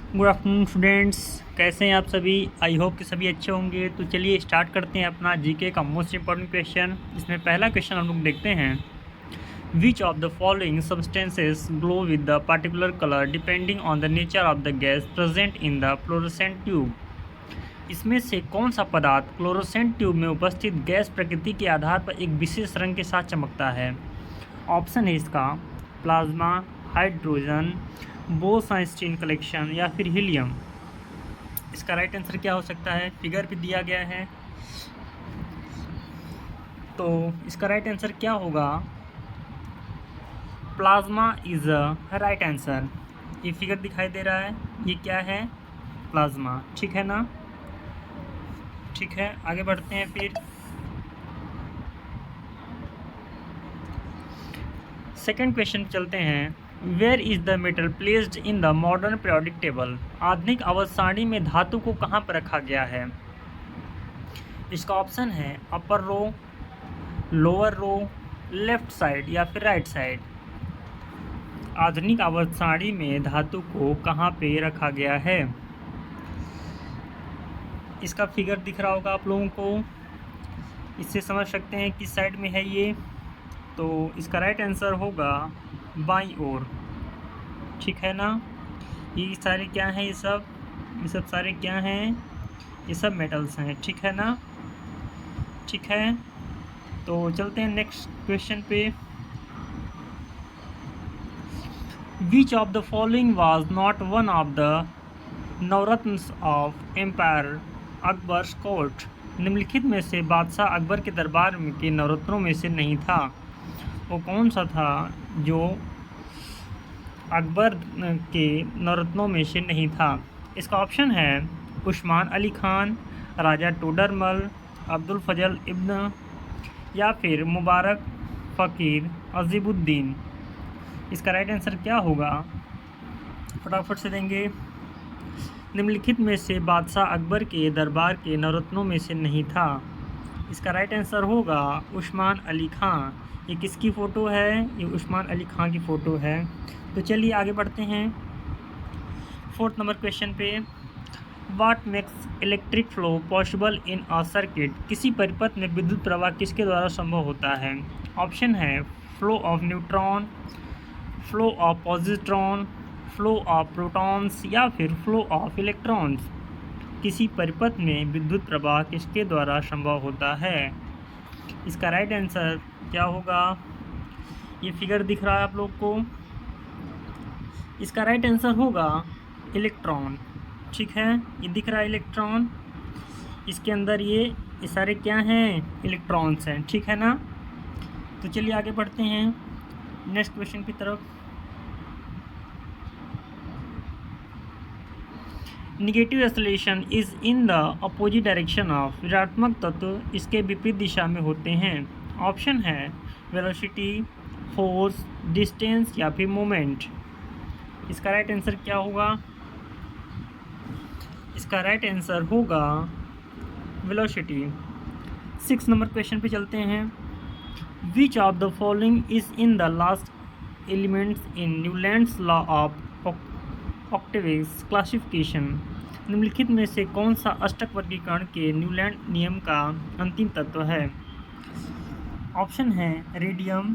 Good afternoon students, कैसे हैं आप सभी। आई होप कि सभी अच्छे होंगे। तो चलिए स्टार्ट करते हैं अपना जीके का मोस्ट इंपॉर्टेंट क्वेश्चन। इसमें पहला क्वेश्चन हम लोग देखते हैं, which of the following substances glow with the particular colour depending on the nature of the gas present in the fluorescent tube. इसमें से कौन सा पदार्थ फ्लोरोसेंट ट्यूब में उपस्थित गैस प्रकृति के आधार पर एक विशेष रंग के साथ चमकता है। ऑप्शन है इसका प्लाज्मा, हाइड्रोजन, बोस-आइंस्टीन कलेक्शन या फिर हीलियम। इसका राइट आंसर क्या हो सकता है, फिगर भी दिया गया है। तो इसका राइट आंसर क्या होगा, plasma is a right answer. ये फिगर दिखाई दे रहा है, ये क्या है, प्लाज्मा। ठीक है ना, ठीक है, आगे बढ़ते हैं फिर। सेकेंड क्वेश्चन चलते हैं, where is the metal placed in the modern periodic table. आधुनिक आवर्त सारणी में धातु को कहाँ पर रखा गया है। इसका ऑप्शन है अपर रो, लोअर रो, लेफ्ट साइड या फिर राइट साइड। आधुनिक आवर्त सारणी में धातु को कहाँ पे रखा गया है। इसका फिगर दिख रहा होगा आप लोगों को, इससे समझ सकते हैं किस साइड में है ये। तो इसका राइट आंसर होगा बाईं ओर। ठीक है ना, ये सारे क्या हैं, ये सब सारे क्या हैं, ये सब मेटल्स हैं। ठीक है ना, ठीक है। तो चलते हैं नेक्स्ट क्वेश्चन पे। Which of the following was not one of the Navratnas of emperor Akbar's court. निम्नलिखित में से बादशाह अकबर के दरबार के नवरत्नों में से नहीं था। वो कौन सा था जो अकबर के नवरत्नों में से नहीं था। इसका ऑप्शन है उस्मान अली खान, राजा टोडरमल, अब्दुल फजल इब्न या फिर मुबारक फ़कीर अजीबुद्दीन। इसका राइट आंसर क्या होगा, फटाफट से देंगे। निम्नलिखित में से बादशाह अकबर के दरबार के नवरत्नों में से नहीं था। इसका राइट आंसर होगा उस्मान अली खां। ये किसकी फ़ोटो है, ये उस्मान अली खां की फ़ोटो है। तो चलिए आगे बढ़ते हैं फोर्थ नंबर क्वेश्चन पे। वाट makes electric flow possible in a circuit. किसी परिपथ में विद्युत प्रवाह किसके द्वारा संभव होता है। ऑप्शन है flow of neutron, flow of positron, flow of protons या फिर फ्लो ऑफ इलेक्ट्रॉन्स। किसी परिपथ में विद्युत प्रवाह किसके द्वारा संभव होता है। इसका राइट आंसर क्या होगा, ये फिगर दिख रहा है आप लोग को। इसका राइट आंसर होगा इलेक्ट्रॉन। ठीक है, ये दिख रहा है इलेक्ट्रॉन, इसके अंदर ये सारे क्या हैं, इलेक्ट्रॉन्स हैं। ठीक है ना, तो चलिए आगे बढ़ते हैं नेक्स्ट क्वेश्चन की तरफ। Negative acceleration is in the opposite direction of. ऋणात्मक तत्व इसके विपरीत दिशा में होते हैं। ऑप्शन है वेलोसिटी, फोर्स, डिस्टेंस या फिर मोमेंट। इसका राइट आंसर क्या होगा, इसका राइट आंसर होगा वेलोसिटी। 6 नंबर क्वेश्चन पे चलते हैं। Which of the following is in the last elements in Newlands law of octaves classification. निम्नलिखित में से कौन सा अष्टक वर्गीकरण के न्यूलैंड नियम का अंतिम तत्व है। ऑप्शन है रेडियम,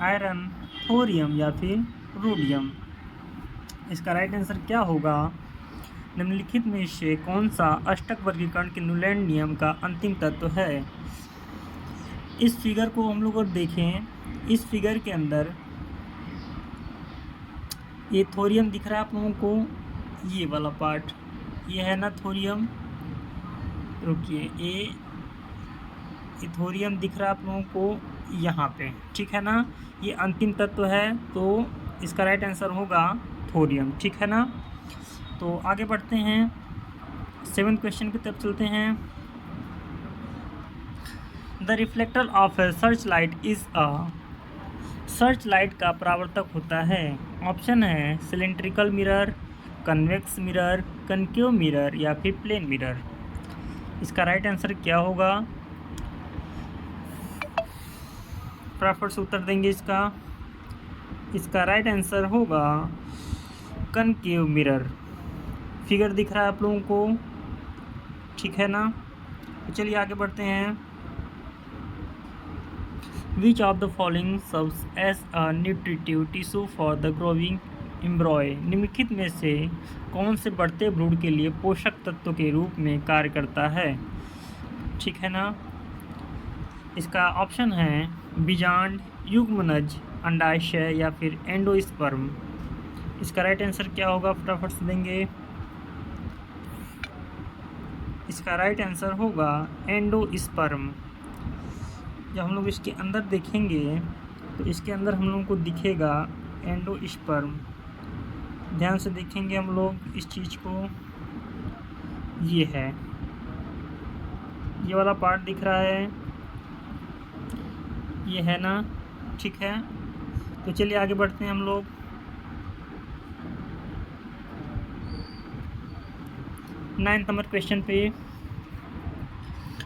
आयरन, थोरियम या फिर रोडियम। इसका राइट आंसर क्या होगा, निम्नलिखित में से कौन सा अष्टक वर्गीकरण के न्यूलैंड नियम का अंतिम तत्व है। इस फिगर को हम लोग देखें, इस फिगर के अंदर ये थोरियम दिख रहा है आप लोगों को, ये वाला पार्ट ये है ना थोरियम। रुकिए, ये थोरियम दिख रहा है आप लोगों को यहाँ पे। ठीक है ना, ये अंतिम तत्व है, तो इसका राइट आंसर होगा थोरियम। ठीक है ना, तो आगे बढ़ते हैं 7th क्वेश्चन की तरफ चलते हैं। The reflector of A search light is a. Search light का परावर्तक होता है। ऑप्शन है cylindrical mirror, convex mirror, concave mirror या फिर प्लेन मिरर। इसका राइट आंसर क्या होगा, फटाफट से उत्तर देंगे इसका। इसका राइट आंसर होगा कनकेव मिरर। फिगर दिख रहा है आप लोगों को, ठीक है ना। तो चलिए आगे बढ़ते हैं। Which of the following serves as a nutritive tissue for the growing embryo. निम्नलिखित में से कौन से बढ़ते भ्रूण के लिए पोषक तत्व के रूप में कार्य करता है, ठीक है ना। इसका ऑप्शन है बीजांड, युग्मनज, अंडाशय या फिर एंडोस्पर्म। इसका राइट आंसर क्या होगा, फटाफट से देंगे। इसका राइट आंसर होगा एंडोस्पर्म। जब हम लोग इसके अंदर देखेंगे तो इसके अंदर हम लोगों को दिखेगा एंडोस्पर्म। ध्यान से देखेंगे हम लोग इस चीज़ को, ये है, ये वाला पार्ट दिख रहा है, ये है ना, ठीक है। तो चलिए आगे बढ़ते हैं हम लोग। नाइन्थ नंबर क्वेश्चन पे,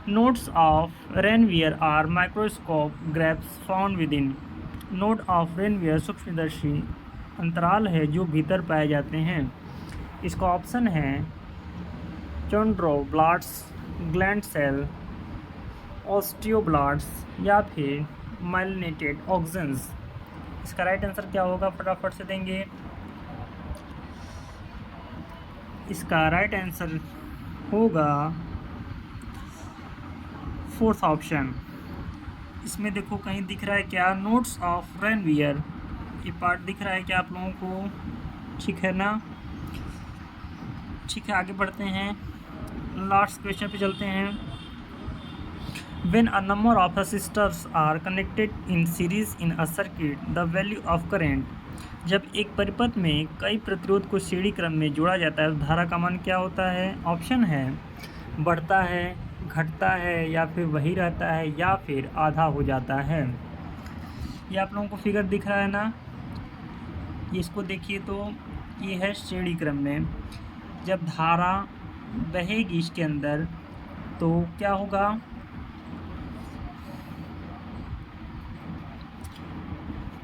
nodes of Ranvier are microscope gaps found with in. Node of Ranvier सूक्ष्मदर्शी अंतराल है जो भीतर पाए जाते हैं। इसका ऑप्शन है चोंड्रोब्लास्ट्स, ग्लैंड सेल, ऑस्टियोब्लास्ट्स या फिर माइलिनेटेड ऑक्सेन्स। इसका राइट आंसर क्या होगा, फटाफट से देंगे। इसका राइट आंसर होगा फोर्थ ऑप्शन। इसमें देखो कहीं दिख रहा है क्या, नोट्स ऑफ रेनवियर, ये पार्ट दिख रहा है क्या आप लोगों को, ठीक है ना। ठीक है आगे बढ़ते हैं, लास्ट क्वेश्चन पे चलते हैं। When a number of resistors are connected in series in a circuit, the value of current। जब एक परिपथ में कई प्रतिरोध को श्रेणी क्रम में जोड़ा जाता है तो धारा का मान क्या होता है। ऑप्शन है बढ़ता है, घटता है या फिर वही रहता है या फिर आधा हो जाता है। ये आप लोगों को फिगर दिख रहा है ना, ये इसको देखिए तो ये है श्रेणी क्रम में। जब धारा बहेगी इसके अंदर तो क्या होगा,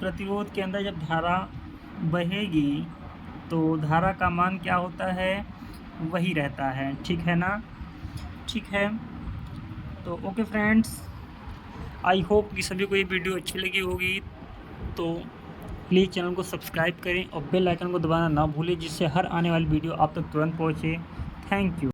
प्रतिरोध के अंदर जब धारा बहेगी तो धारा का मान क्या होता है, वही रहता है, ठीक है ना। ठीक है, तो ओके फ्रेंड्स, आई होप कि सभी को ये वीडियो अच्छी लगी होगी। तो प्लीज़ चैनल को सब्सक्राइब करें और बेल आइकन को दबाना ना भूलें, जिससे हर आने वाली वीडियो आप तक तुरंत पहुँचे। Thank you.